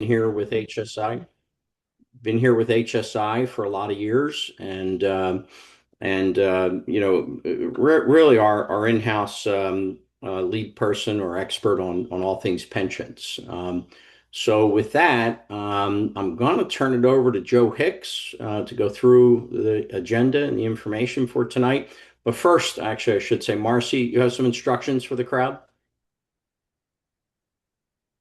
here with HSI. Been here with HSI for a lot of years, really our in-house lead person or expert on all things pensions. So with that, I'm going to turn it over to Joe Hicks to go through the agenda and the information for tonight. But first, actually, I should say, Marcy, you have some instructions for the crowd?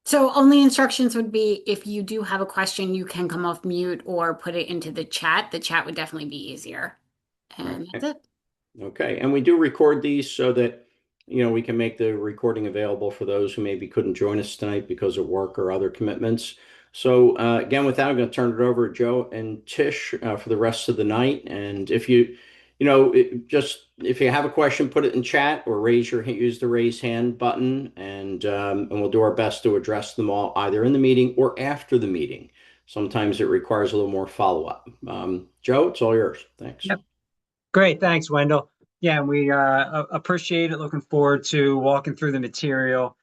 So only instructions would be if you do have a question, you can come off mute or put it into the chat. The chat would definitely be easier. And Okay. that's it. Okay, and we do record these so that, we can make the recording available for those who maybe couldn't join us tonight because of work or other commitments. So again, with that, I'm going to turn it over to Joe and Tish for the rest of the night. And if just if you have a question, put it in chat or use the raise hand button, and we'll do our best to address them all either in the meeting or after the meeting. Sometimes it requires a little more follow-up. Joe, it's all yours. Thanks. Yep. Great. Thanks, Wendell. Yeah, we appreciate it. Looking forward to walking through the material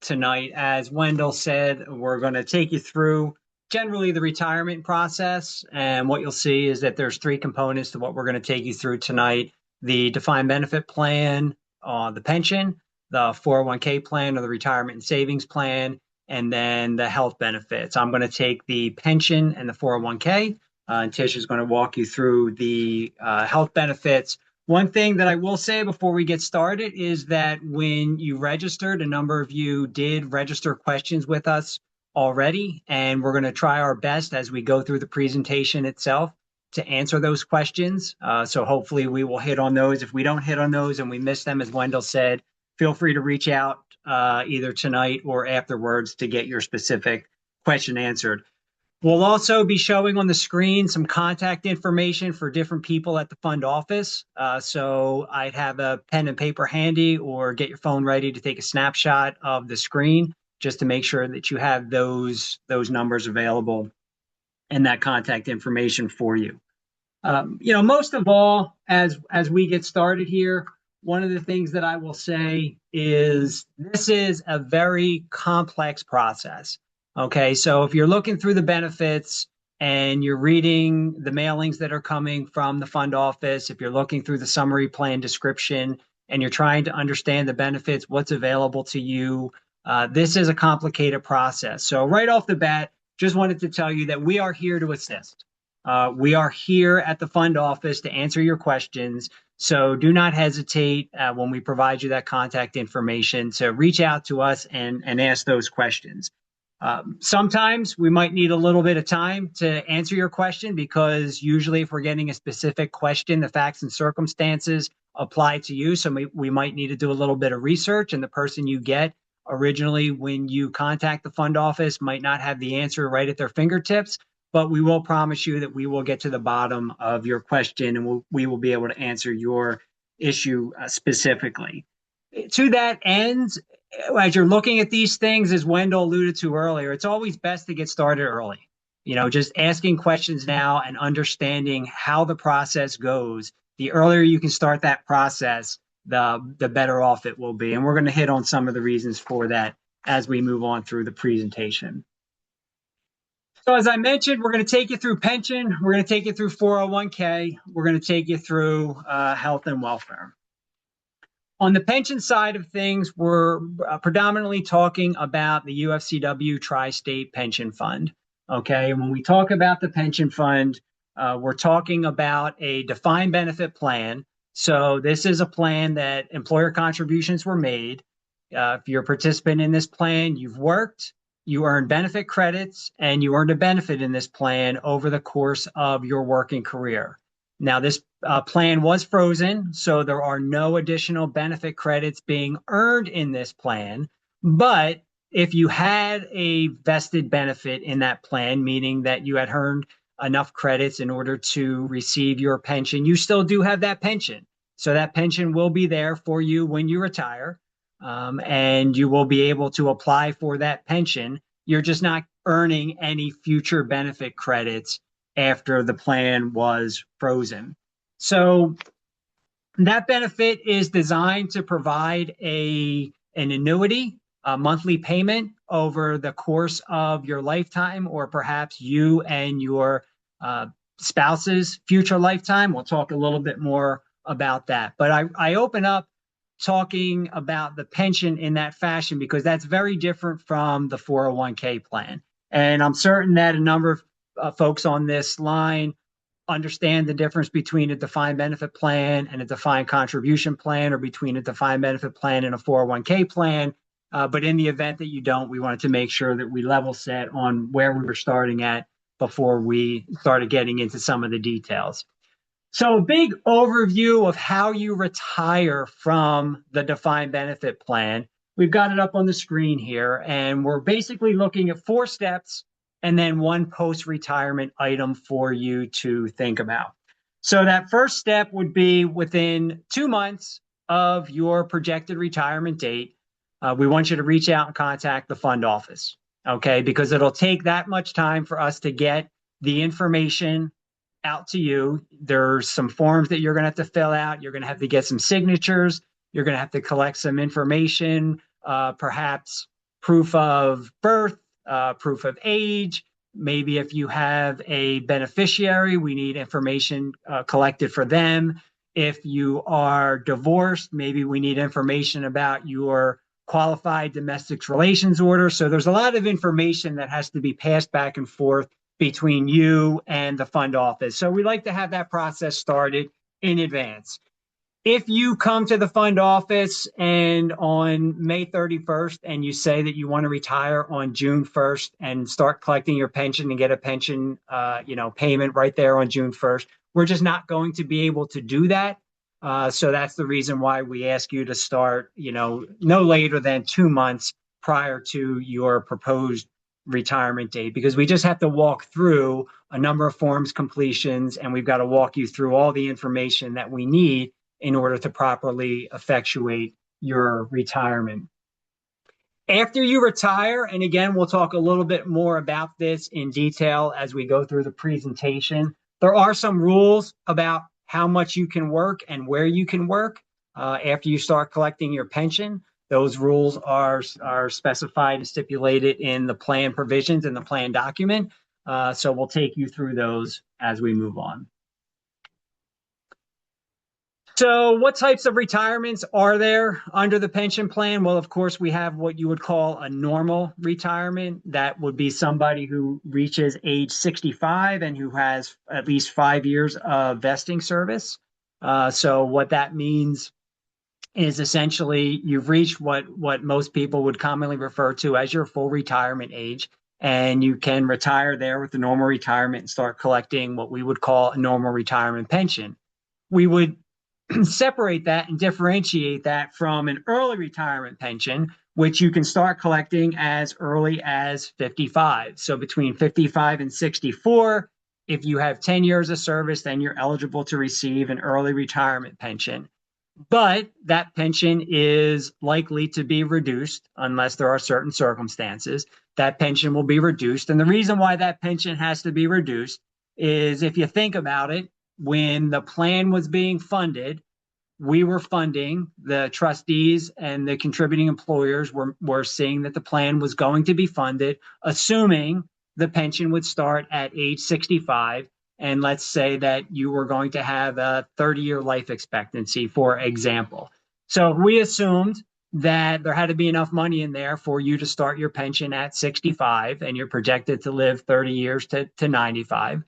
tonight. As Wendell said, we're going to take you through generally the retirement process. And what you'll see is that there's three components to what we're going to take you through tonight: the defined benefit plan, the pension, the 401k plan or the retirement and savings plan, and then the health benefits. I'm going to take the pension and the 401k. And Tish is going to walk you through the health benefits. One thing that I will say before we get started is that when you registered, a number of you did register questions with us already, and we're going to try our best as we go through the presentation itself to answer those questions. So hopefully we will hit on those. If we don't hit on those and we miss them, as Wendell said, feel free to reach out either tonight or afterwards to get your specific question answered. We'll also be showing on the screen some contact information for different people at the fund office. So I'd have a pen and paper handy or get your phone ready to take a snapshot of the screen just to make sure that you have those numbers available and that contact information for you. Most of all, as we get started here, one of the things that I will say is this is a very complex process. Okay, so if you're looking through the benefits and you're reading the mailings that are coming from the fund office, if you're looking through the summary plan description and you're trying to understand the benefits, what's available to you, this is a complicated process. So right off the bat, just wanted to tell you that we are here to assist. We are here at the fund office to answer your questions. So do not hesitate when we provide you that contact information to reach out to us and ask those questions. Sometimes we might need a little bit of time to answer your question because usually if we're getting a specific question, the facts and circumstances apply to you. So we might need to do a little bit of research, and the person you get originally when you contact the fund office might not have the answer right at their fingertips, but we will promise you that we will get to the bottom of your question and we will be able to answer your issue specifically. To that end, as you're looking at these things, as Wendell alluded to earlier, it's always best to get started early. Just asking questions now and understanding how the process goes. The earlier you can start that process, the better off it will be. And we're going to hit on some of the reasons for that as we move on through the presentation. So as I mentioned, we're going to take you through pension. We're going to take you through 401k. We're going to take you through health and welfare. On the pension side of things, we're predominantly talking about the UFCW Tri-State Pension Fund. Okay, and when we talk about the pension fund, we're talking about a defined benefit plan. So this is a plan that employer contributions were made. If you're a participant in this plan, you've worked, you earned benefit credits, and you earned a benefit in this plan over the course of your working career. Now, this plan was frozen, so there are no additional benefit credits being earned in this plan. But if you had a vested benefit in that plan, meaning that you had earned enough credits in order to receive your pension, you still do have that pension. So that pension will be there for you when you retire, and you will be able to apply for that pension. You're just not earning any future benefit credits after the plan was frozen. So that benefit is designed to provide an annuity monthly payment over the course of your lifetime, or perhaps you and your spouse's future lifetime. We'll talk a little bit more about that. But I open up talking about the pension in that fashion because that's very different from the 401k plan. And I'm certain that a number of folks on this line understand the difference between a defined benefit plan and a defined contribution plan, or between a defined benefit plan and a 401k plan. But in the event that you don't, we wanted to make sure that we level set on where we were starting at before we started getting into some of the details. So a big overview of how you retire from the defined benefit plan. We've got it up on the screen here, and we're basically looking at 4 steps and then 1 post-retirement item for you to think about. So that first step would be within 2 months of your projected retirement date. We want you to reach out and contact the fund office, okay? Because it'll take that much time for us to get the information out to you. There's some forms that you're going to have to fill out. You're going to have to get some signatures. You're going to have to collect some information, perhaps proof of birth, proof of age. Maybe if you have a beneficiary, we need information collected for them. If you are divorced, maybe we need information about your qualified domestic relations order. So there's a lot of information that has to be passed back and forth between you and the fund office. So we like to have that process started in advance. If you come to the fund office and on May 31st and you say that you want to retire on June 1st and start collecting your pension and get a pension payment right there on June 1st, we're just not going to be able to do that. So that's the reason why we ask you to start, no later than 2 months prior to your proposed retirement date, because we just have to walk through a number of forms completions, and we've got to walk you through all the information that we need in order to properly effectuate your retirement. After you retire, and again, we'll talk a little bit more about this in detail as we go through the presentation, there are some rules about how much you can work and where you can work after you start collecting your pension. Those rules are specified and stipulated in the plan provisions in the plan document. So we'll take you through those as we move on. So what types of retirements are there under the pension plan? Well, of course, we have what you would call a normal retirement. That would be somebody who reaches age 65 and who has at least 5 years of vesting service. So what that means is essentially you've reached what most people would commonly refer to as your full retirement age, and you can retire there with the normal retirement and start collecting what we would call a normal retirement pension. We would separate that and differentiate that from an early retirement pension, which you can start collecting as early as 55. So between 55 and 64, if you have 10 years of service, then you're eligible to receive an early retirement pension. But that pension is likely to be reduced unless there are certain circumstances. That pension will be reduced. And the reason why that pension has to be reduced is, if you think about it, when the plan was being funded, we were funding, the trustees and the contributing employers were seeing that the plan was going to be funded, assuming the pension would start at age 65. And let's say that you were going to have a 30-year life expectancy, for example. So we assumed that there had to be enough money in there for you to start your pension at 65, and you're projected to live 30 years to 95.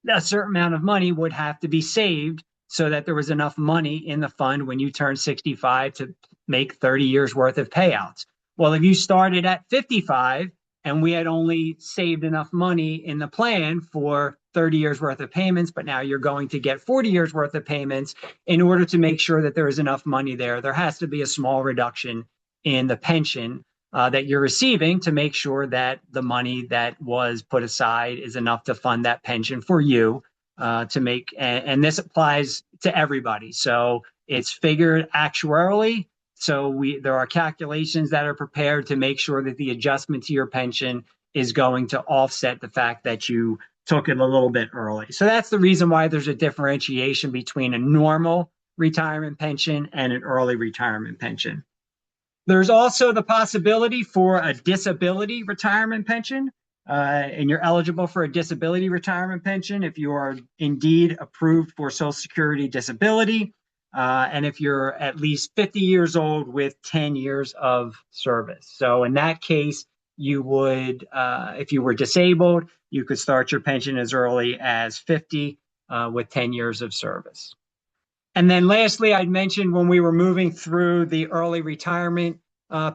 A certain amount of money would have to be saved so that there was enough money in the fund when you turn 65 to make 30 years worth of payouts. Well, if you started at 55 and we had only saved enough money in the plan for 30 years worth of payments, but now you're going to get 40 years worth of payments, in order to make sure that there is enough money there has to be a small reduction in the pension that you're receiving to make sure that the money that was put aside is enough to fund that pension for you to make. And this applies to everybody. So it's figured actuarially. So there are calculations that are prepared to make sure that the adjustment to your pension is going to offset the fact that you took it a little bit early. So that's the reason why there's a differentiation between a normal retirement pension and an early retirement pension. There's also the possibility for a disability retirement pension, and you're eligible for a disability retirement pension if you are indeed approved for Social Security disability, and if you're at least 50 years old with 10 years of service. So in that case, you would, if you were disabled, you could start your pension as early as 50 with 10 years of service. And then lastly, I'd mentioned when we were moving through the early retirement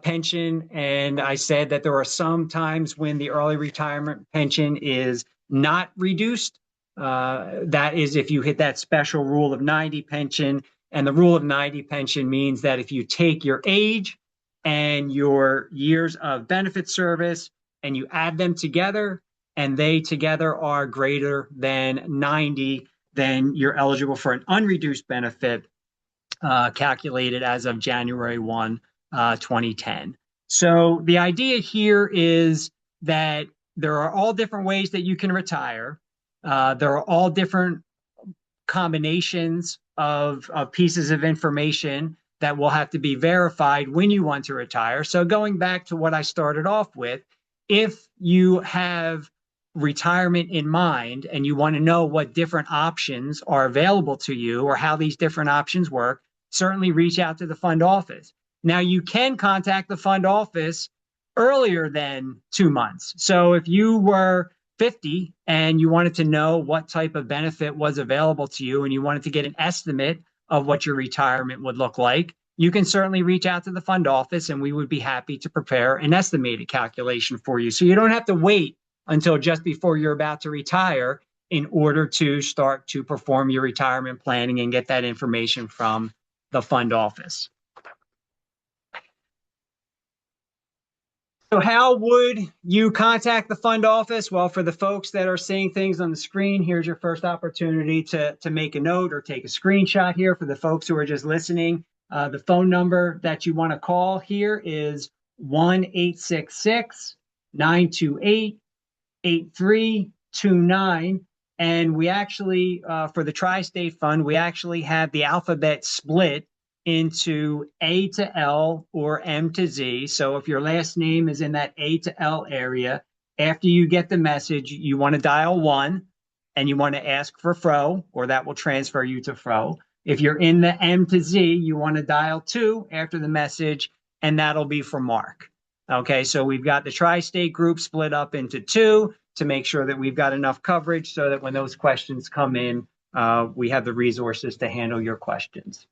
pension, and I said that there are some times when the early retirement pension is not reduced. That is if you hit that special rule of 90 pension. And the rule of 90 pension means that if you take your age and your years of benefit service and you add them together, and they together are greater than 90, then you're eligible for an unreduced benefit calculated as of January 1, 2010. So the idea here is that there are all different ways that you can retire. There are all different combinations of pieces of information that will have to be verified when you want to retire. So going back to what I started off with, if you have retirement in mind and you want to know what different options are available to you or how these different options work, certainly reach out to the fund office. Now, you can contact the fund office earlier than 2 months. So if you were 50 and you wanted to know what type of benefit was available to you and you wanted to get an estimate of what your retirement would look like, you can certainly reach out to the fund office and we would be happy to prepare an estimated calculation for you. So you don't have to wait until just before you're about to retire in order to start to perform your retirement planning and get that information from the fund office. So how would you contact the fund office? Well, for the folks that are seeing things on the screen, here's your first opportunity to make a note or take a screenshot here. For the folks who are just listening, the phone number that you want to call here is 1-866-928-8329. And we actually, for the Tri-State Fund, we actually have the alphabet split into A to L or M to Z. So if your last name is in that A to L area, after you get the message, you want to dial 1 and you want to ask for Fro, or that will transfer you to Fro. If you're in the M to Z, you want to dial 2 after the message, and that'll be for Mark. Okay, so we've got the Tri-State group split up into 2 to make sure that we've got enough coverage so that when those questions come in, we have the resources to handle your questions.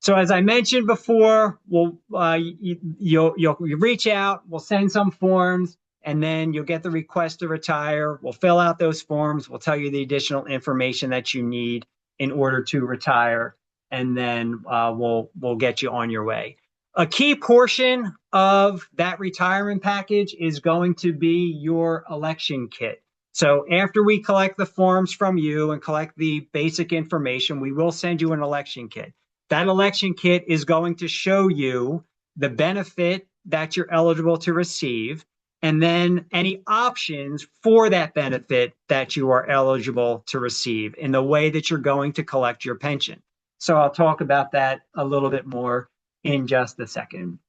So as I mentioned before, you'll reach out, we'll send some forms, and then you'll get the request to retire. We'll fill out those forms. We'll tell you the additional information that you need in order to retire, and then we'll get you on your way. A key portion of that retirement package is going to be your election kit. So after we collect the forms from you and collect the basic information, we will send you an election kit. That election kit is going to show you the benefit that you're eligible to receive, and then any options for that benefit that you are eligible to receive in the way that you're going to collect your pension. So I'll talk about that a little bit more in just a second.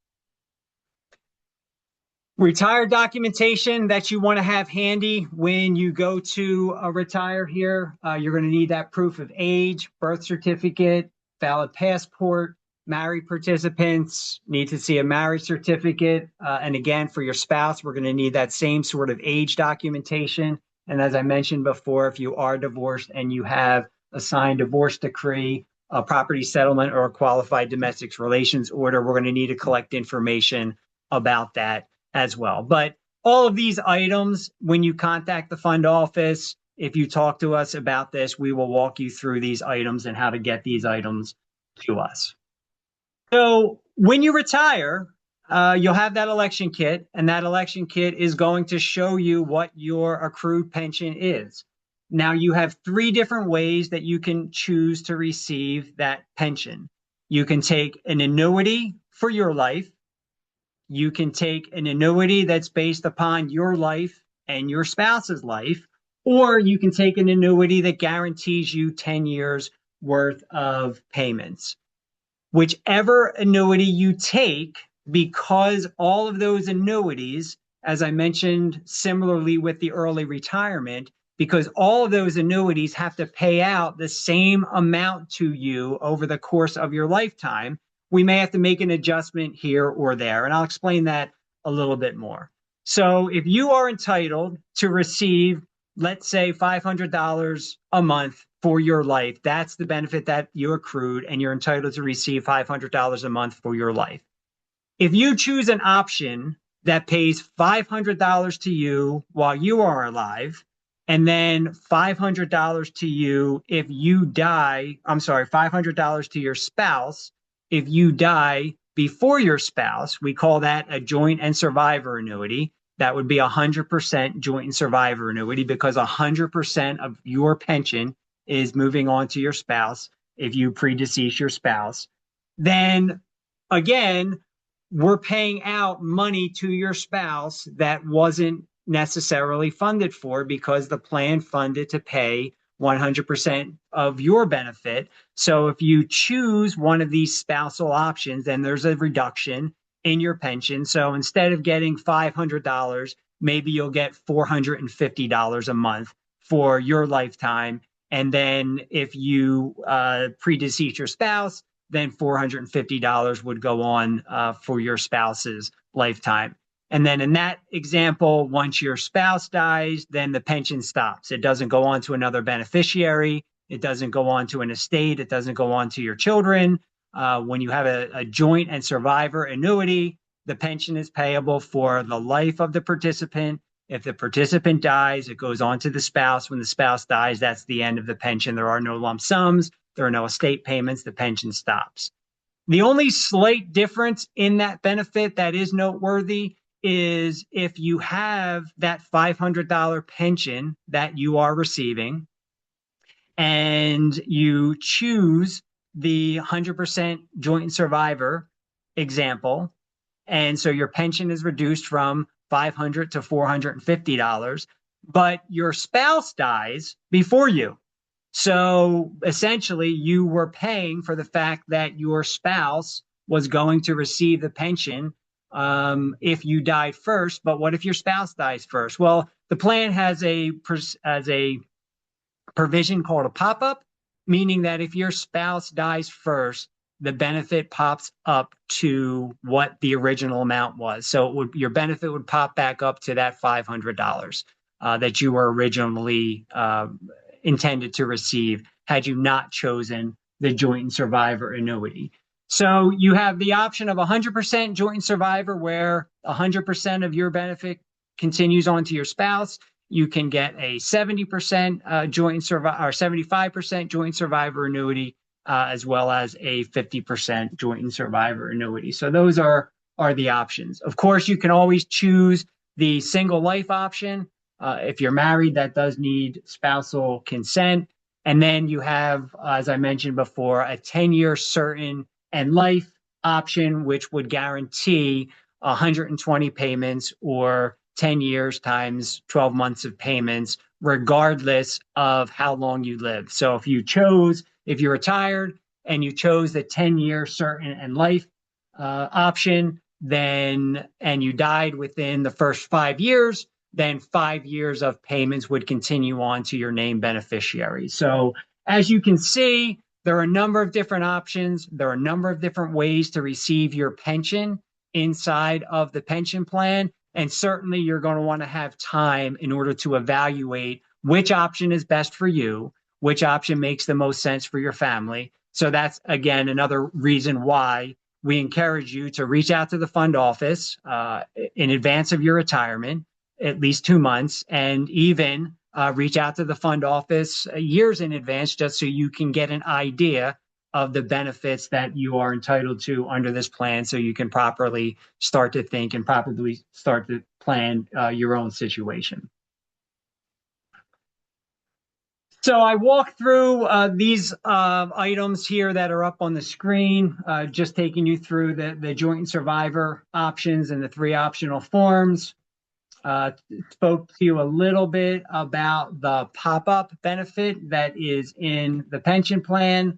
Retire documentation that you want to have handy when you go to retire here. You're going to need that proof of age, birth certificate, valid passport. Married participants need to see a marriage certificate. And again, for your spouse, we're going to need that same sort of age documentation. And as I mentioned before, if you are divorced and you have a signed divorce decree, a property settlement, or a qualified domestic relations order, we're going to need to collect information about that as well. But all of these items, when you contact the fund office, if you talk to us about this, we will walk you through these items and how to get these items to us. So when you retire, you'll have that election kit, and that election kit is going to show you what your accrued pension is. Now, you have 3 different ways that you can choose to receive that pension. You can take an annuity for your life. You can take an annuity that's based upon your life and your spouse's life, or you can take an annuity that guarantees you 10 years worth of payments. Whichever annuity you take, because all of those annuities, as I mentioned, similarly with the early retirement, because all of those annuities have to pay out the same amount to you over the course of your lifetime, we may have to make an adjustment here or there. And I'll explain that a little bit more. So if you are entitled to receive, let's say, $500 a month for your life, that's the benefit that you accrued, and you're entitled to receive $500 a month for your life. If you choose an option that pays $500 to you while you are alive, and then $500 to you if you die, $500 to your spouse if you die before your spouse, we call that a joint and survivor annuity. That would be 100% joint and survivor annuity, because 100% of your pension is moving on to your spouse if you predecease your spouse. Then again, we're paying out money to your spouse that wasn't necessarily funded for, because the plan funded to pay 100% of your benefit. So if you choose one of these spousal options, then there's a reduction in your pension. So instead of getting $500, maybe you'll get $450 a month for your lifetime. And then if you predecease your spouse, then $450 would go on for your spouse's lifetime. And then in that example, once your spouse dies, then the pension stops. It doesn't go on to another beneficiary. It doesn't go on to an estate. It doesn't go on to your children. When you have a joint and survivor annuity, the pension is payable for the life of the participant. If the participant dies, it goes on to the spouse. When the spouse dies, that's the end of the pension. There are no lump sums. There are no estate payments. The pension stops. The only slight difference in that benefit that is noteworthy is if you have that $500 pension that you are receiving and you choose the 100% joint and survivor example, and so your pension is reduced from $500 to $450, but your spouse dies before you. So essentially, you were paying for the fact that your spouse was going to receive the pension if you died first. But what if your spouse dies first? Well, the plan has a provision called a pop-up, meaning that if your spouse dies first, the benefit pops up to what the original amount was. So your benefit would pop back up to that $500 that you were originally intended to receive had you not chosen the joint and survivor annuity. So you have the option of 100% joint and survivor, where 100% of your benefit continues on to your spouse. You can get a 70% joint and survivor, or 75% joint survivor annuity, as well as a 50% joint and survivor annuity. So those are the options. Of course, you can always choose the single life option. If you're married, that does need spousal consent. And then you have, as I mentioned before, a 10-year certain and life option, which would guarantee 120 payments, or 10 years times 12 months of payments, regardless of how long you live. So if you're retired and you chose the 10-year certain and life option, and you died within the first 5 years, then 5 years of payments would continue on to your named beneficiary. So as you can see, there are a number of different options. There are a number of different ways to receive your pension inside of the pension plan. And certainly you're going to want to have time in order to evaluate which option is best for you, which option makes the most sense for your family. So that's, again, another reason why we encourage you to reach out to the fund office in advance of your retirement, at least 2 months, and even reach out to the fund office years in advance, just so you can get an idea of the benefits that you are entitled to under this plan, so you can properly start to think and properly start to plan your own situation. So I walked through these items here that are up on the screen, just taking you through the joint and survivor options and the 3 optional forms. Spoke to you a little bit about the pop-up benefit that is in the pension plan.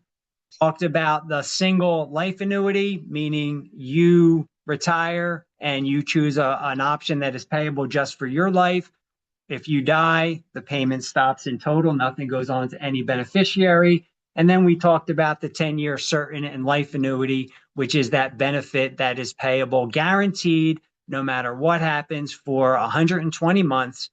Talked about the single life annuity, meaning you retire, and you choose an option that is payable just for your life. If you die, the payment stops in total. Nothing goes on to any beneficiary. And then we talked about the 10-year certain and life annuity, which is that benefit that is payable guaranteed no matter what happens for 120 months.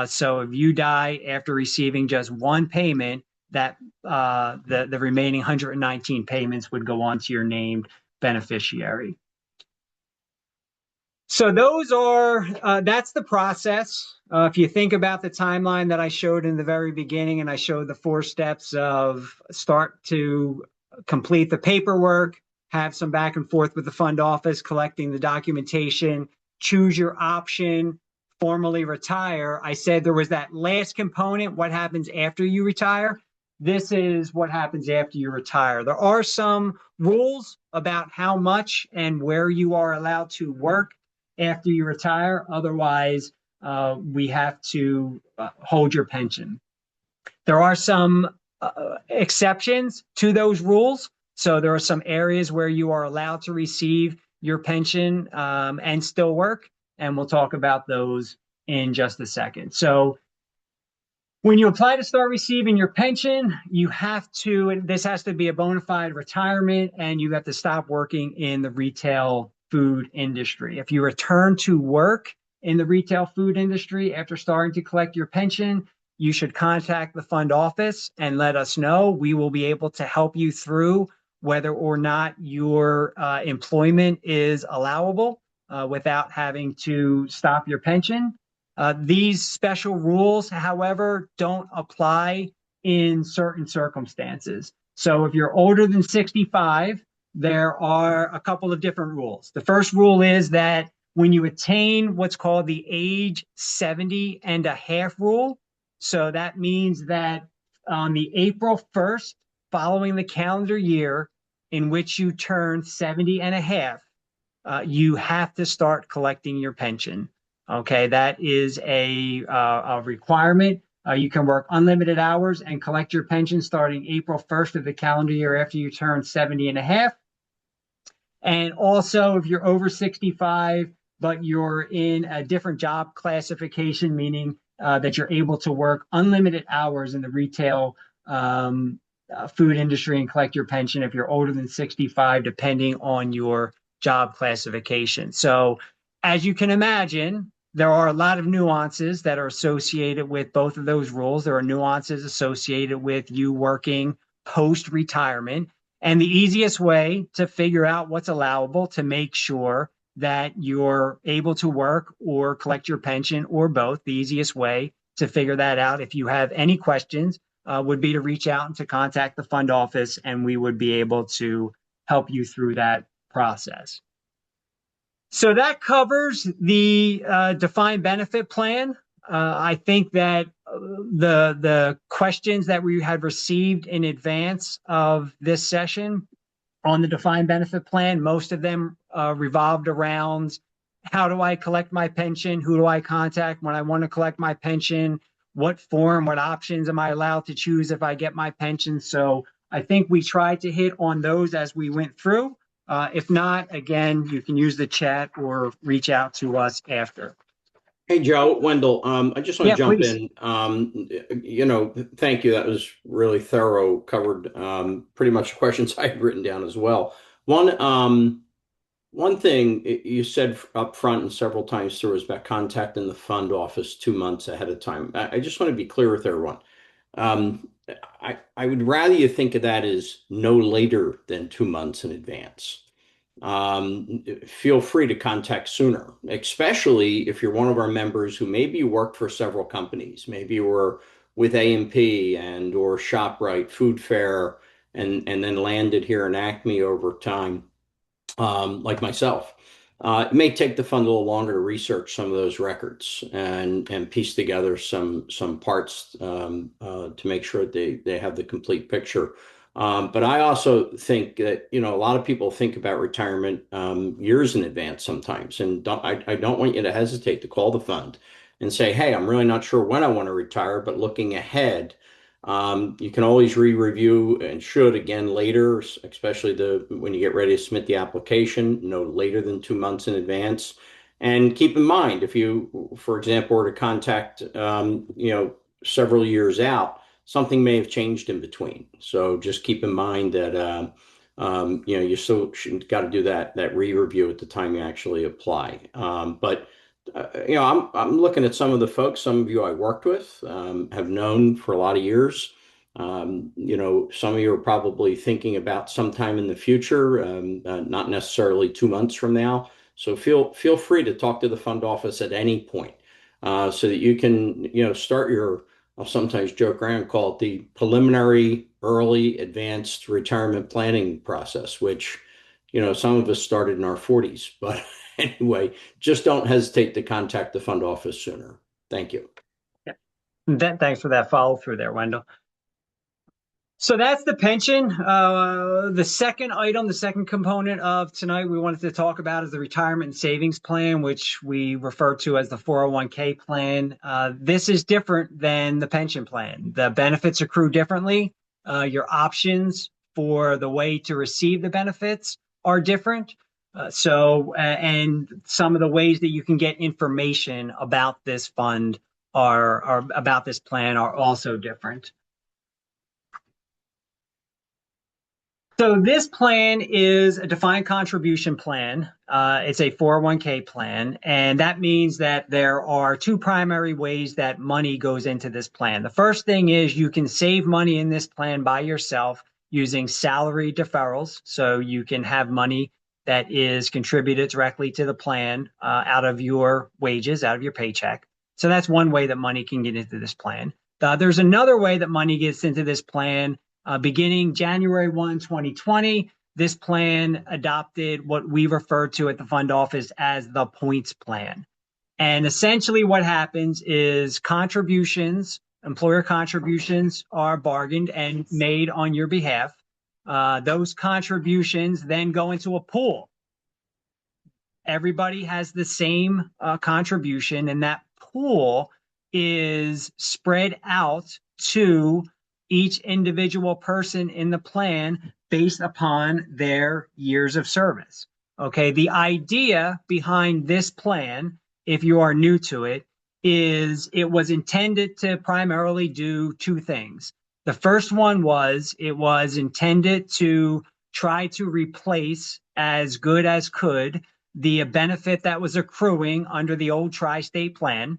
So if you die after receiving just one payment, that the remaining 119 payments would go on to your named beneficiary. So those are that's the process. If you think about the timeline that I showed in the very beginning, and I showed the 4 steps of start to complete the paperwork, have some back and forth with the fund office, collecting the documentation, choose your option, formally retire. I said there was that last component, what happens after you retire. This is what happens after you retire. There are some rules about how much and where you are allowed to work after you retire. Otherwise, we have to hold your pension. There are some exceptions to those rules. So there are some areas where you are allowed to receive your pension and still work. And we'll talk about those in just a second. So when you apply to start receiving your pension, you have to, this has to be a bona fide retirement, and you have to stop working in the retail food industry. If you return to work in the retail food industry after starting to collect your pension, you should contact the fund office and let us know. We will be able to help you through whether or not your employment is allowable without having to stop your pension. These special rules, however, don't apply in certain circumstances. So if you're older than 65, there are a couple of different rules. The first rule is that when you attain what's called the age 70 and a half rule, so that means that on the April 1st following the calendar year in which you turn 70 and a half, you have to start collecting your pension. Okay, that is a requirement. You can work unlimited hours and collect your pension starting April 1st of the calendar year after you turn 70 and a half. And also, if you're over 65, but you're in a different job classification, meaning that you're able to work unlimited hours in the retail food industry and collect your pension if you're older than 65, depending on your job classification. So as you can imagine, there are a lot of nuances that are associated with both of those rules. There are nuances associated with you working post-retirement. And the easiest way to figure out what's allowable to make sure that you're able to work or collect your pension or both, the easiest way to figure that out, if you have any questions, would be to reach out and to contact the fund office, and we would be able to help you through that process. So that covers the defined benefit plan. I think that the questions that we had received in advance of this session on the defined benefit plan, most of them revolved around how do I collect my pension? Who do I contact when I want to collect my pension? What form, what options am I allowed to choose if I get my pension? So I think we tried to hit on those as we went through. If not, again, you can use the chat or reach out to us after. Hey, Joe, Wendell, I just want to jump please. in. Thank you. That was really thorough, covered pretty much the questions I had written down as well. One thing you said up front and several times through is about contacting the fund office 2 months ahead of time. I just want to be clear with everyone. I would rather you think of that as no later than 2 months in advance. Feel free to contact sooner, especially if you're one of our members who maybe worked for several companies. Maybe you were with A&P and or ShopRite, Food Fair, and then landed here in Acme over time, like myself. It may take the fund a little longer to research some of those records and piece together some parts to make sure they have the complete picture. But I also think that, a lot of people think about retirement years in advance sometimes. And I don't want you to hesitate to call the fund and say, hey, I'm really not sure when I want to retire, but looking ahead, You can always re-review and should again later, especially when you get ready to submit the application, no later than 2 months in advance. And keep in mind, if you, for example, were to contact, several years out, something may have changed in between. So just keep in mind that, you still got to do that re-review at the time you actually apply. I'm looking at some of the folks, some of you I worked with, have known for a lot of years. Some of you are probably thinking about sometime in the future, not necessarily 2 months from now. So feel free to talk to the fund office at any point, so that you can, start your, I'll sometimes joke around and call it the preliminary early advanced retirement planning process, which, some of us started in our 40s, but anyway, just don't hesitate to contact the fund office sooner. Thank you. Thanks for that follow through there, Wendell. So that's the pension. The second item, the second component of tonight we wanted to talk about is the retirement and savings plan, which we refer to as the 401k plan. This is different than the pension plan. The benefits accrue differently. Your options for the way to receive the benefits are different. And some of the ways that you can get information about this fund are about this plan are also different. So this plan is a defined contribution plan. It's a 401k plan, and that means that there are two primary ways that money goes into this plan. The first thing is you can save money in this plan by yourself using salary deferrals. So you can have money that is contributed directly to the plan out of your wages, out of your paycheck. So that's one way that money can get into this plan. There's another way that money gets into this plan. Beginning January 1, 2020, this plan adopted what we refer to at the fund office as the points plan. And essentially what happens is employer contributions are bargained and made on your behalf. Those contributions then go into a pool. Everybody has the same contribution, and that pool is spread out to each individual person in the plan based upon their years of service. Okay, the idea behind this plan, if you are new to it, is it was intended to primarily do two things. The first one was it was intended to try to replace as good as could the benefit that was accruing under the old Tri-State plan,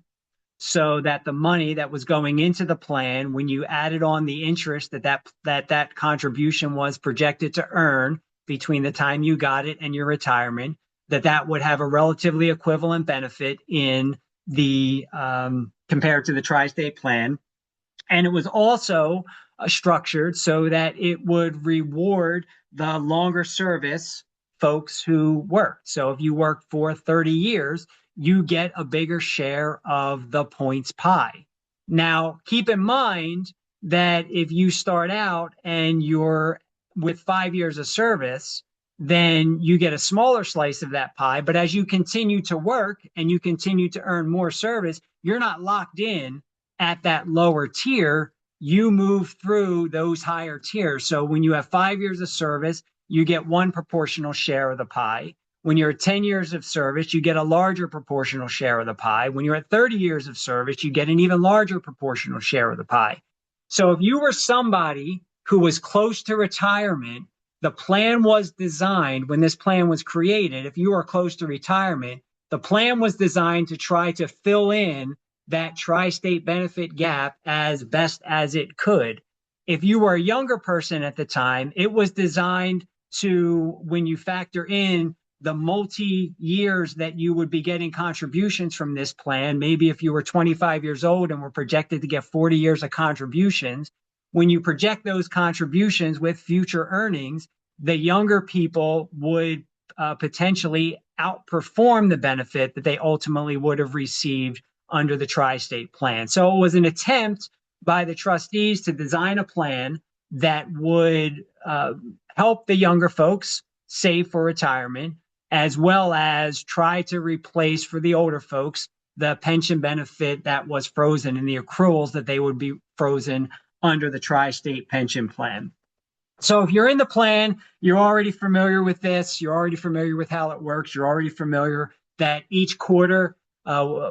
so that the money that was going into the plan, when you added on the interest that contribution was projected to earn between the time you got it and your retirement, that would have a relatively equivalent benefit in the compared to the Tri-State plan. And it was also structured so that it would reward the longer service folks who worked. So if you worked for 30 years, you get a bigger share of the points pie. Now, keep in mind that if you start out and you're with 5 years of service, then you get a smaller slice of that pie. But as you continue to work and you continue to earn more service, you're not locked in at that lower tier. You move through those higher tiers. So when you have 5 years of service, you get one proportional share of the pie. When you're at 10 years of service, you get a larger proportional share of the pie. When you're at 30 years of service, you get an even larger proportional share of the pie. So if you were somebody who was close to retirement, the plan was designed, when this plan was created, if you are close to retirement, the plan was designed to try to fill in that tri-state benefit gap as best as it could. If you were a younger person at the time, it was designed to, when you factor in the multi-years that you would be getting contributions from this plan, maybe if you were 25 years old and were projected to get 40 years of contributions, when you project those contributions with future earnings, the younger people would potentially outperform the benefit that they ultimately would have received under the tri-state plan. So it was an attempt by the trustees to design a plan that would help the younger folks save for retirement, as well as try to replace for the older folks the pension benefit that was frozen and the accruals that they would be frozen under the Tri-State Pension Plan. So if you're in the plan, you're already familiar with this, you're already familiar with how it works, you're already familiar that each quarter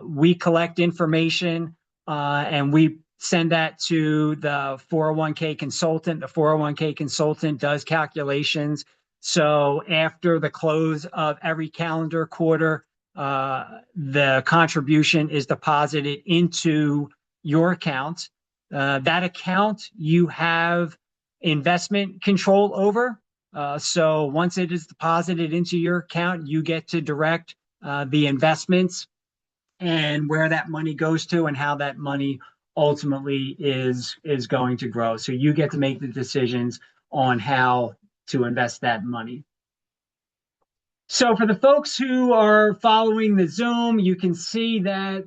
we collect information and we send that to the 401k consultant. The 401k consultant does calculations. So after the close of every calendar quarter, the contribution is deposited into your account. That account you have investment control over. So once it is deposited into your account, you get to direct the investments and where that money goes to and how that money ultimately is going to grow. So you get to make the decisions on how to invest that money. So for the folks who are following the Zoom, you can see that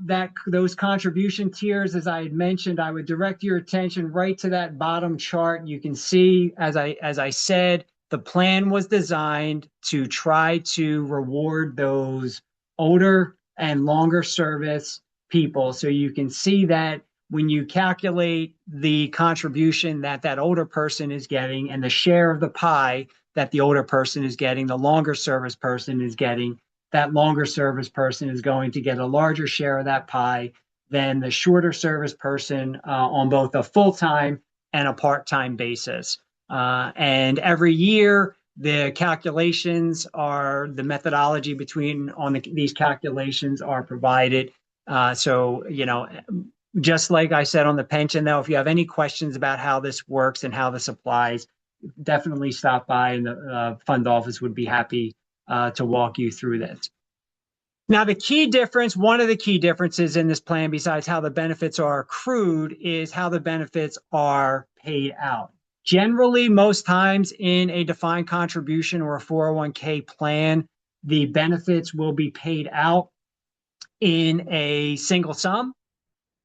those contribution tiers, as I had mentioned, I would direct your attention right to that bottom chart. You can see, as I said, the plan was designed to try to reward those older and longer service people. So you can see that when you calculate the contribution that older person is getting and the share of the pie that the older person is getting, the longer service person is getting, that longer service person is going to get a larger share of that pie than the shorter service person on both a full-time and a part-time basis. And every year, the calculations are, the methodology these calculations are provided. So, just like I said on the pension, though, if you have any questions about how this works and how this applies, definitely stop by and the fund office would be happy to walk you through this. Now, one of the key differences in this plan, besides how the benefits are accrued, is how the benefits are paid out. Generally, most times in a defined contribution or a 401k plan, the benefits will be paid out in a single sum,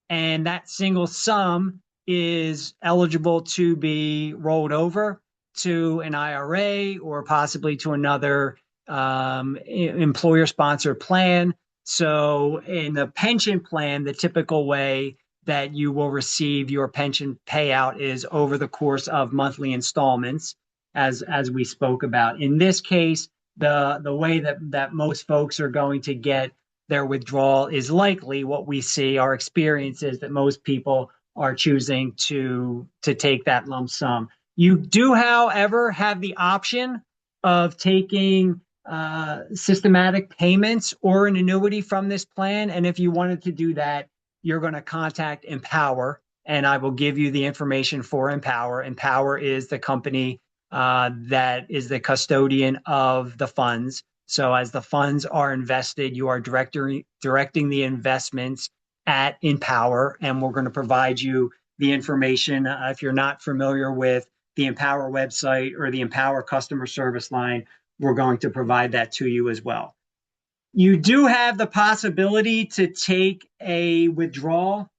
and that single sum is eligible to be rolled over to an IRA or possibly to another employer-sponsored plan. So in the pension plan, the typical way that you will receive your pension payout is over the course of monthly installments, as we spoke about. In this case, the way that most folks are going to get their withdrawal is likely what we see. Our experience is that most people are choosing to take that lump sum. You do, however, have the option of taking systematic payments or an annuity from this plan. And if you wanted to do that, you're going to contact Empower, and I will give you the information for Empower. Empower is the company that is the custodian of the funds. So as the funds are invested, you are directing the investments at Empower, and we're going to provide you the information. If you're not familiar with the Empower website or the Empower customer service line, we're going to provide that to you as well. You do have the possibility to take a withdrawal,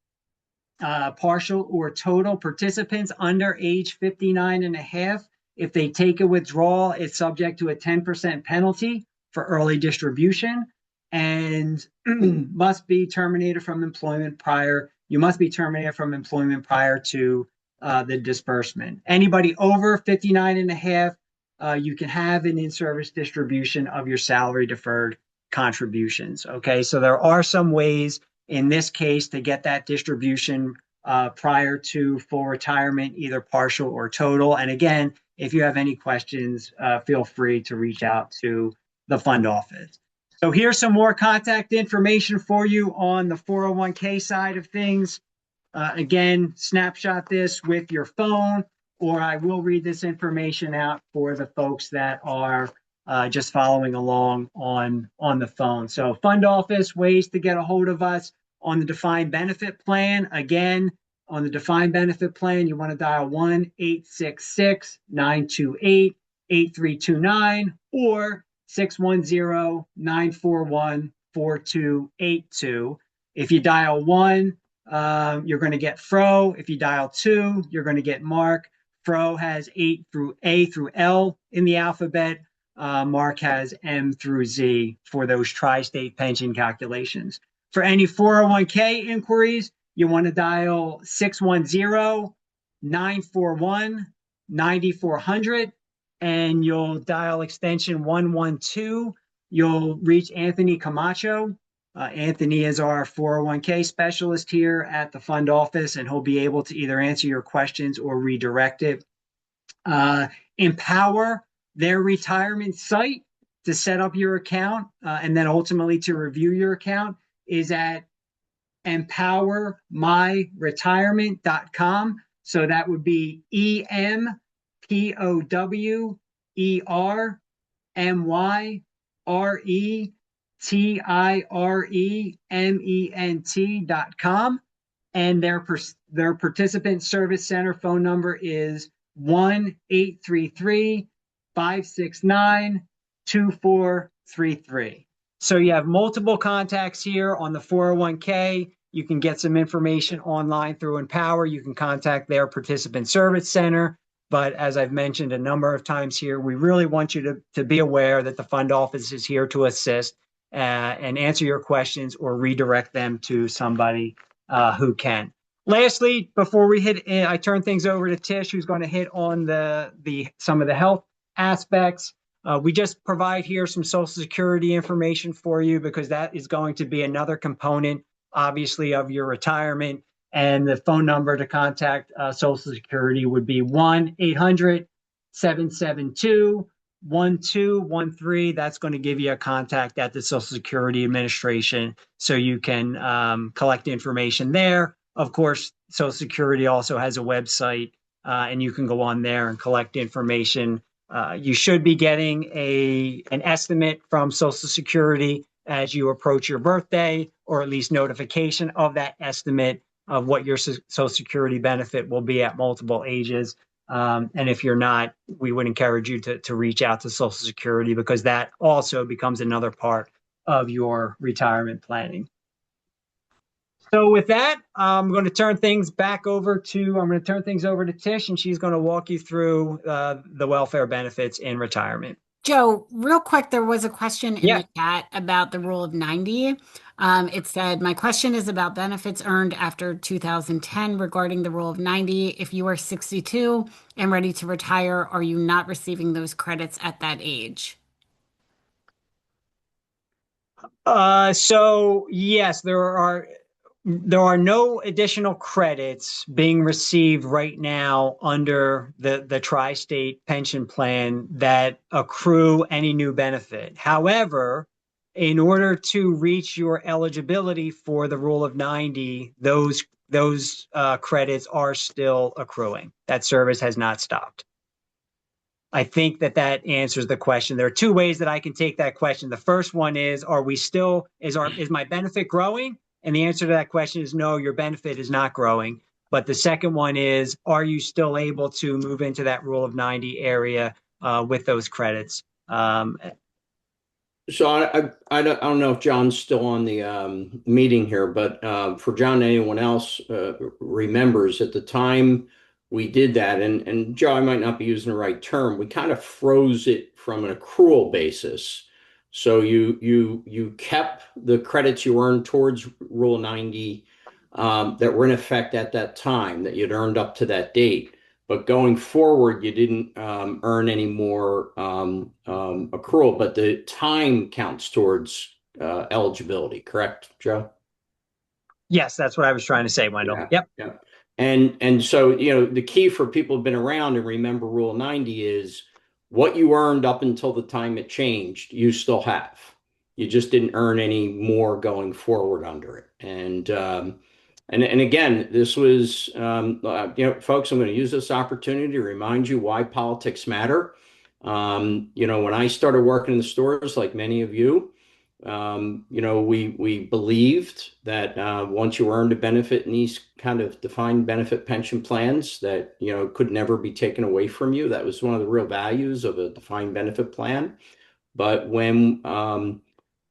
partial or total. Participants under age 59 and a half, if they take a withdrawal, it's subject to a 10% penalty for early distribution and must be terminated from employment prior. You must be terminated from employment prior to the disbursement. Anybody over 59 and a half, you can have an in-service distribution of your salary deferred contributions. Okay, so there are some ways in this case to get that distribution prior to full retirement, either partial or total. And again, if you have any questions, feel free to reach out to the fund office. So here's some more contact information for you on the 401k side of things. Again, snapshot this with your phone, or I will read this information out for the folks that are just following along on the phone. So fund office, ways to get a hold of us on the defined benefit plan. Again, on the defined benefit plan, you want to dial 1-866-928-8329 or 610-941-4282. If you dial 1, you're going to get Fro. If you dial 2, you're going to get Mark. Fro has A through L in the alphabet. Mark has M through Z for those tri-state pension calculations. For any 401k inquiries, you want to dial 610 941-9400, and you'll dial extension 112. You'll reach Anthony Camacho. Anthony is our 401k specialist here at the fund office, and he'll be able to either answer your questions or redirect it. Empower, their retirement site to set up your account and then ultimately to review your account, is at empowermyretirement.com. So that would be EMPOWERMYRETIREMENT.com. And their participant service center phone number is 1-833-569-2433. So you have multiple contacts here on the 401k. You can get some information online through Empower. You can contact their participant service center. But as I've mentioned a number of times here, we really want you to be aware that the fund office is here to assist and answer your questions or redirect them to somebody who can. Lastly, before I turn things over to Tish, who's going to hit on some of the health aspects. We just provide here some Social Security information for you because that is going to be another component, obviously, of your retirement. And the phone number to contact Social Security would be 1-800-772-1213. That's going to give you a contact at the Social Security Administration so you can collect information there. Of course, Social Security also has a website, and you can go on there and collect information. You should be getting an estimate from Social Security as you approach your birthday, or at least notification of that estimate of what your Social Security benefit will be at multiple ages. And if you're not, we would encourage you to reach out to Social Security because that also becomes another part of your retirement planning. So with that, I'm going to turn things over to Tish, and she's going to walk you through the welfare benefits in retirement. Joe, real quick, there was a question in the chat about the rule of 90. It said, my question is about benefits earned after 2010 regarding the rule of 90. If you are 62 and ready to retire, are you not receiving those credits at that age? So yes, there are no additional credits being received right now under the Tri-State Pension Plan that accrue any new benefit. However, in order to reach your eligibility for the rule of 90, those credits are still accruing. That service has not stopped. I think that answers the question. There are two ways that I can take that question. The first one is, is my benefit growing? And the answer to that question is no, your benefit is not growing. But the second one is, are you still able to move into that rule of 90 area with those credits? So I don't know if John's still on the meeting here, but for John and anyone else remembers at the time we did that, and Joe, I might not be using the right term, we kind of froze it from an accrual basis. So you kept the credits you earned towards Rule 90 that were in effect at that time that you'd earned up to that date. But going forward, you didn't earn any more accrual, but the time counts towards eligibility, correct, Joe? Yes, that's what I was trying to say, Wendell. Yeah, yep. Yeah. And so, the key for people who've been around and remember Rule 90 is what you earned up until the time it changed, you still have. You just didn't earn any more going forward under it. And again, this was, folks, I'm going to use this opportunity to remind you why politics matter. When I started working in the stores, like many of you, we believed that once you earned a benefit in these kind of defined benefit pension plans that, could never be taken away from you. That was one of the real values of a defined benefit plan. But when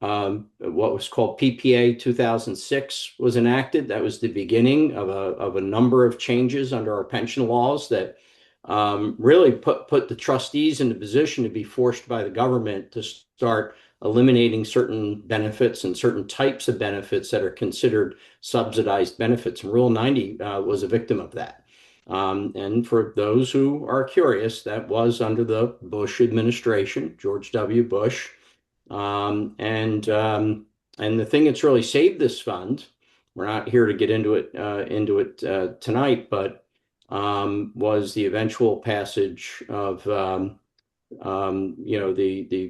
what was called PPA 2006 was enacted, that was the beginning of a number of changes under our pension laws that really put the trustees in the position to be forced by the government to start eliminating certain benefits and certain types of benefits that are considered subsidized benefits. And Rule 90 was a victim of that. And for those who are curious, that was under the Bush administration, George W. Bush. And the thing that's really saved this fund, we're not here to get into it tonight, but was the eventual passage of the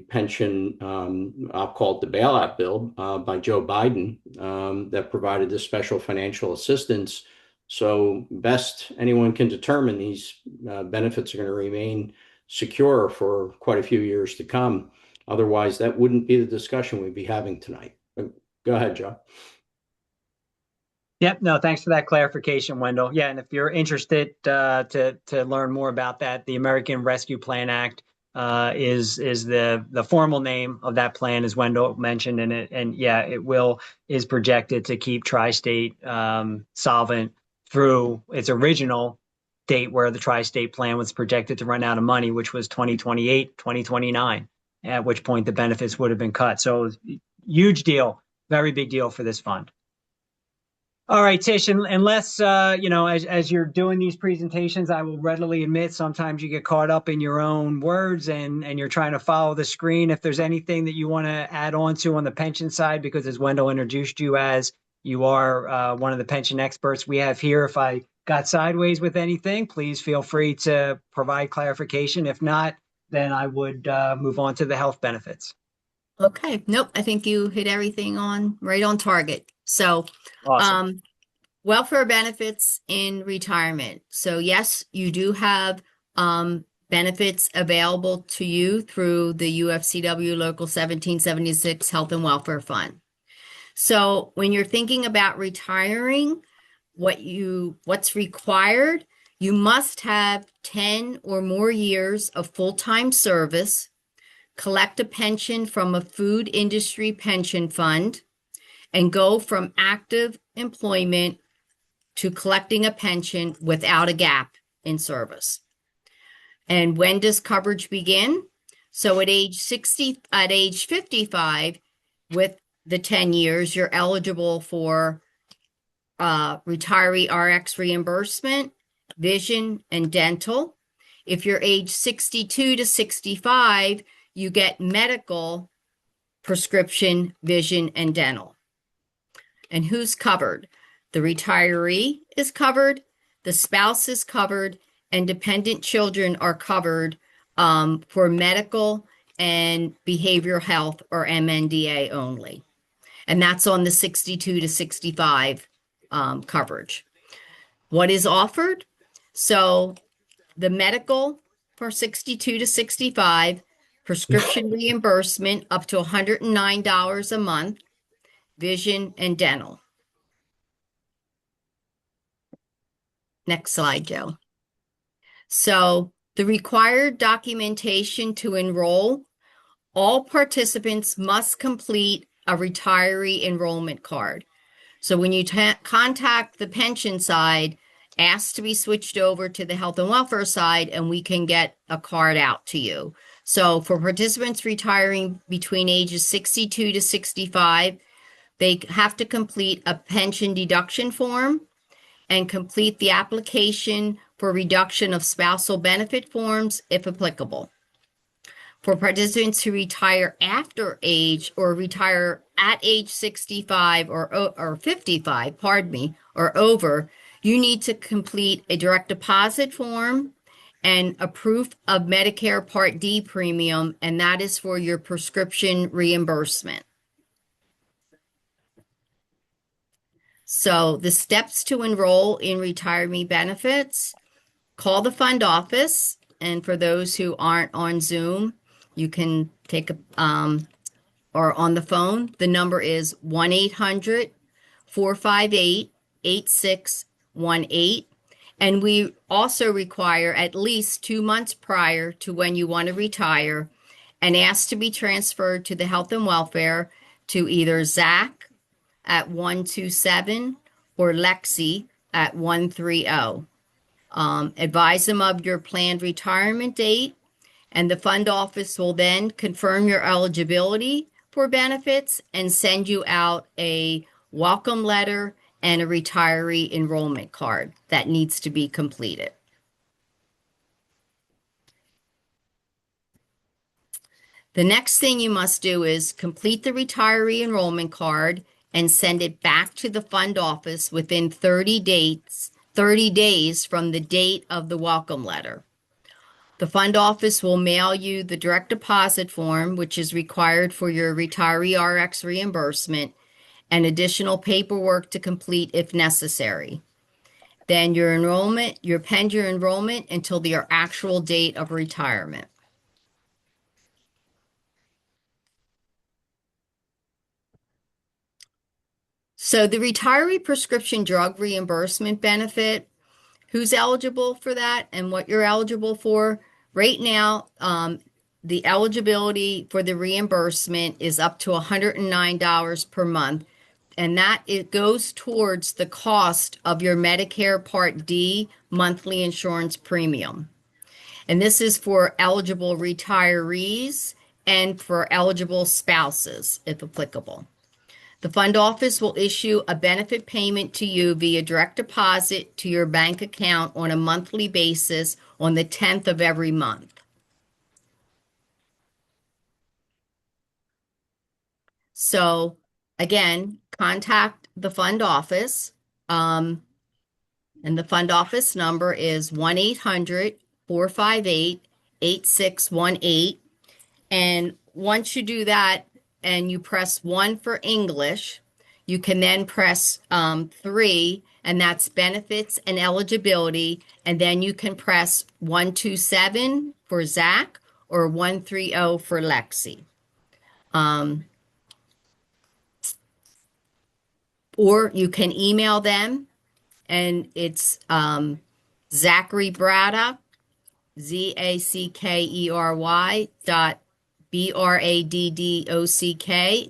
pension, I'll call it the bailout bill, by Joe Biden, that provided this special financial assistance. So best anyone can determine, these benefits are going to remain secure for quite a few years to come. Otherwise, that wouldn't be the discussion we'd be having tonight. Go ahead, Joe. Yep. No, thanks for that clarification, Wendell. Yeah, and if you're interested to learn more about that, the American Rescue Plan Act is the formal name of that plan, as Wendell mentioned, and yeah, is projected to keep Tri-State solvent through its original date, where the Tri-State plan was projected to run out of money, which was 2028, 2029, at which point the benefits would have been cut. So huge deal, very big deal for this fund. All right, Tish, unless, as you're doing these presentations, I will readily admit sometimes you get caught up in your own words and you're trying to follow the screen. If there's anything that you want to add on to on the pension side, because as Wendell introduced you as, you are one of the pension experts we have here. If I got sideways with anything, please feel free to provide clarification. If not, then I would move on to the health benefits. Okay. Nope. I think you hit everything right on target. So, Awesome. Welfare benefits in retirement. So yes, you do have benefits available to you through the UFCW Local 1776 Health and Welfare Fund. So when you're thinking about retiring, what's required, you must have 10 or more years of full-time service, collect a pension from a food industry pension fund, and go from active employment to collecting a pension without a gap in service. And when does coverage begin? So at age 55, with the 10 years, you're eligible for retiree RX reimbursement, vision, and dental. If you're age 62 to 65, you get medical, prescription, vision, and dental. And who's covered? The retiree is covered, the spouse is covered, and dependent children are covered for medical and behavioral health, or MNDA only. And that's on the 62 to 65 coverage. What is offered? So the medical for 62 to 65, prescription reimbursement up to $109 a month, vision and dental. Next slide, Joe. So the required documentation to enroll, all participants must complete a retiree enrollment card. So when you contact the pension side, ask to be switched over to the health and welfare side, and we can get a card out to you. So for participants retiring between ages 62 to 65, they have to complete a pension deduction form and complete the application for reduction of spousal benefit forms, if applicable. For participants who retire after age, or retire at age 65 or 55, or over, you need to complete a direct deposit form and a proof of Medicare Part D premium, and that is for your prescription reimbursement. So the steps to enroll in retirement benefits: call the fund office, and for those who aren't on Zoom, you can take or on the phone. The number is 1-800-458-8618. And we also require at least 2 months prior to when you want to retire, and ask to be transferred to the health and welfare to either Zach at 127 or Lexi at 130. Advise them of your planned retirement date, and the fund office will then confirm your eligibility for benefits and send you out a welcome letter and a retiree enrollment card that needs to be completed. The next thing you must do is complete the retiree enrollment card and send it back to the fund office within 30 days from the date of the welcome letter. The fund office will mail you the direct deposit form, which is required for your retiree RX reimbursement, and additional paperwork to complete if necessary. Then you append your enrollment until your actual date of retirement. So the retiree prescription drug reimbursement benefit, who's eligible for that and what you're eligible for? Right now, the eligibility for the reimbursement is up to $109 per month, and that it goes towards the cost of your Medicare Part D monthly insurance premium. And this is for eligible retirees and for eligible spouses, if applicable. The fund office will issue a benefit payment to you via direct deposit to your bank account on a monthly basis on the 10th of every month. So again, contact the fund office, and the fund office number is 1-800-458-8618. And once you do that, and you press 1 for English, you can then press 3, and that's benefits and eligibility, and then you can press 127 for Zach or 130 for Lexi. Or you can email them, and it's Zachary Braddock, ZACKERY BRADDOCK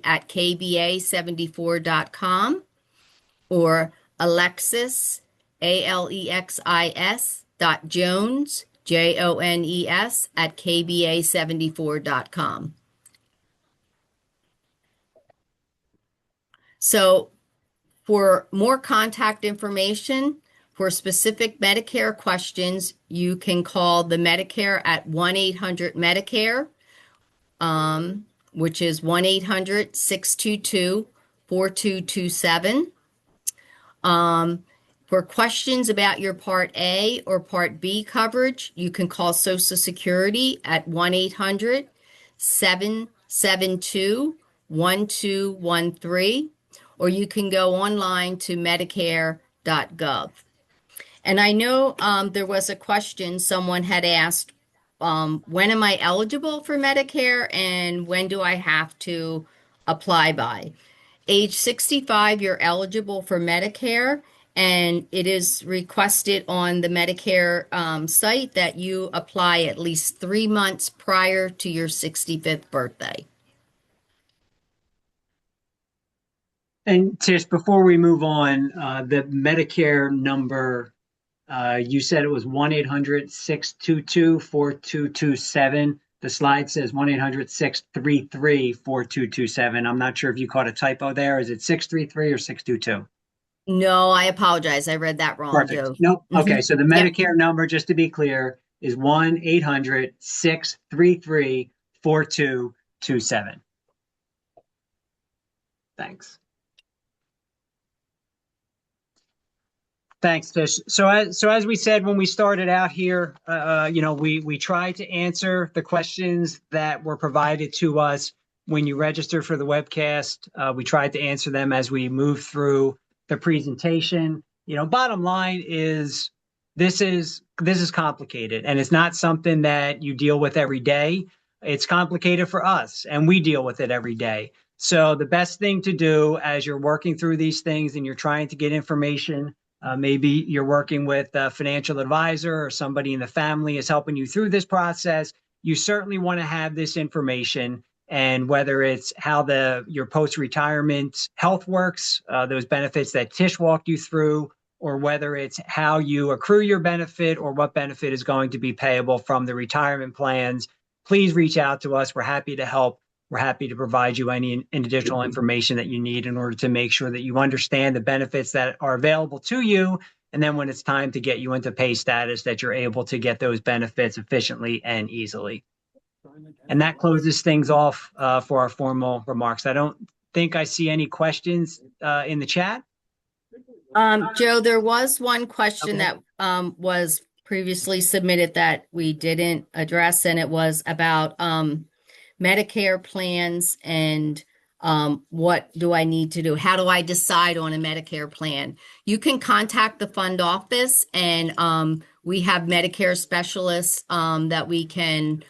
at KBA74.com, or Alexis, ALEXIS.Jones, JONES at KBA74.com. So for more contact information, for specific Medicare questions, you can call the Medicare at 1-800-MEDICARE, which is 1-800-622-4227. For questions about your Part A or Part B coverage, you can call Social Security at 1-800-772-1213, or you can go online to medicare.gov. And I know there was a question someone had asked, when am I eligible for Medicare and when do I have to apply by? Age 65, you're eligible for Medicare, and it is requested on the Medicare site that you apply at least 3 months prior to your 65th birthday. And Tish, before we move on, the Medicare number, you said it was 1-800-622-4227. The slide says 1-800-633-4227. I'm not sure if you caught a typo there. Is it 633 or 622? No, I apologize. I read that wrong, Perfect. Joe. Nope. Okay, so the Medicare Yep. number, just to be clear, is 1-800-633-4227. Thanks. Thanks, Tish. So as we said when we started out here, we tried to answer the questions that were provided to us when you registered for the webcast. We tried to answer them as we moved through the presentation. Bottom line is this is complicated, and it's not something that you deal with every day. It's complicated for us, and we deal with it every day. So the best thing to do as you're working through these things and you're trying to get information, maybe you're working with a financial advisor or somebody in the family is helping you through this process, you certainly want to have this information. And whether it's how your post-retirement health works, those benefits that Tish walked you through, or whether it's how you accrue your benefit or what benefit is going to be payable from the retirement plans, please reach out to us. We're happy to help we're happy to provide you any additional information that you need in order to make sure that you understand the benefits that are available to you. And then when it's time to get you into pay status, that you're able to get those benefits efficiently and easily. And that closes things off for our formal remarks. I don't think I see any questions in the chat. Joe, there was one question Okay. that was previously submitted that we didn't address, and it was about Medicare plans and what do I need to do? How do I decide on a Medicare plan? You can contact the fund office, and we have Medicare specialists that we can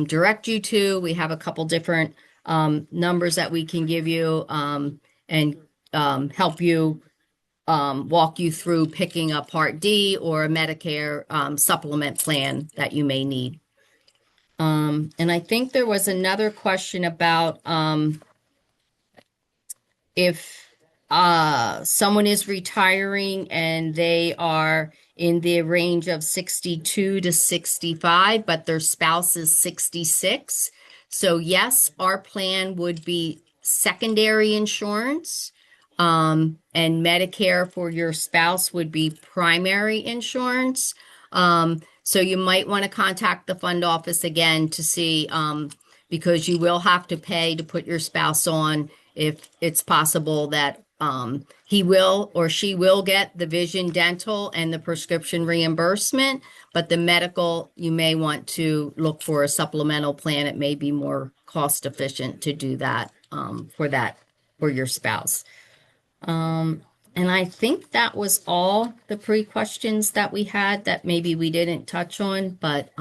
direct you to. We have a couple different numbers that we can give you and help you walk you through picking a Part D or a Medicare supplement plan that you may need. And I think there was another question about if someone is retiring and they are in the range of 62 to 65, but their spouse is 66. So yes, our plan would be secondary insurance. And Medicare for your spouse would be primary insurance. So you might want to contact the fund office again to see, because you will have to pay to put your spouse on if it's possible that he will or she will get the vision, dental, and the prescription reimbursement, but the medical, you may want to look for a supplemental plan. It may be more cost efficient to do that for your spouse. And I think that was all the pre-questions that we had that maybe we didn't touch on, but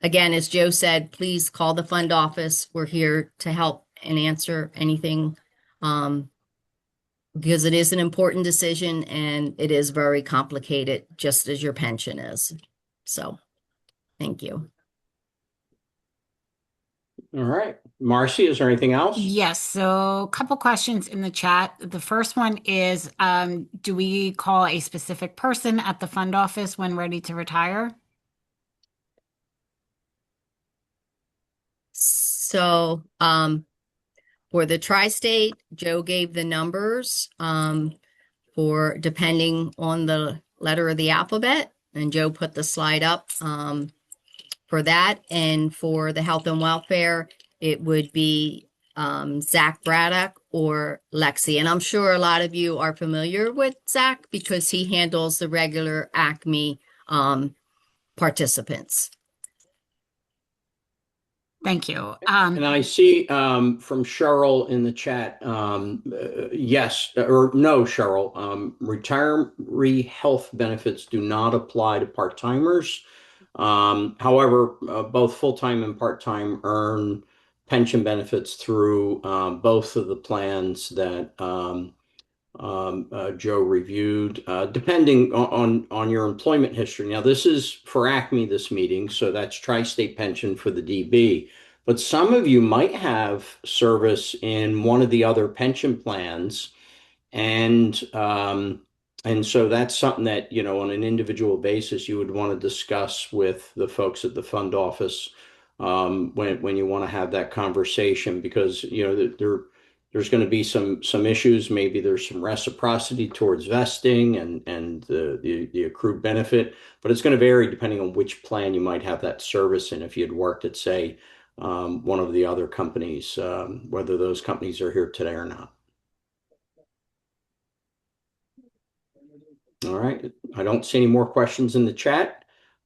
again, as Joe said, please call the fund office. We're here to help and answer anything because it is an important decision and it is very complicated, just as your pension is. So, thank you. All right. Marcy, is there anything else? Yes. So a couple questions in the chat. The first one is, do we call a specific person at the fund office when ready to retire? So, for the Tri-State, Joe gave the numbers for depending on the letter of the alphabet, and Joe put the slide up for that. And for the health and welfare, it would be Zach Braddock or Lexi. And I'm sure a lot of you are familiar with Zach because he handles the regular Acme participants. Thank you. And I see from Cheryl in the chat, yes or no, Cheryl, retiree health benefits do not apply to part-timers. However, both full-time and part-time earn pension benefits through both of the plans that Joe reviewed, depending on your employment history. Now, this is for Acme, this meeting, so that's Tri-State Pension for the DB. But some of you might have service in one of the other pension plans, and so that's something that, on an individual basis, you would want to discuss with the folks at the fund office when you want to have that conversation, because there's going to be some issues. Maybe there's some reciprocity towards vesting and the accrued benefit, but it's going to vary depending on which plan you might have that service in. If you had worked at, say, one of the other companies, whether those companies are here today or not. All right. I don't see any more questions in the chat.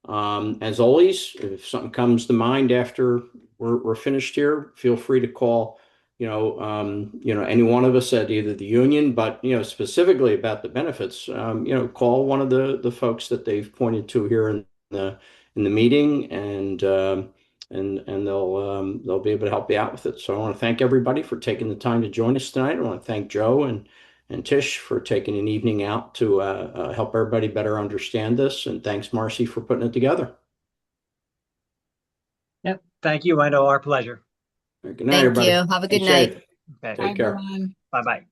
As always, if something comes to mind after we're finished here, feel free to call, any one of us at either the union, but, specifically about the benefits, call one of the folks that they've pointed to here in the meeting, and they'll be able to help you out with it. So I want to thank everybody for taking the time to join us tonight. I want to thank Joe and Tish for taking an evening out to help everybody better understand this. And thanks, Marcy, for putting it together. Yep. Thank you, Wendell. Our pleasure. Good night, Thank everybody. you. Have a good Stay night. safe. Okay. Take care. Everyone. Bye-bye.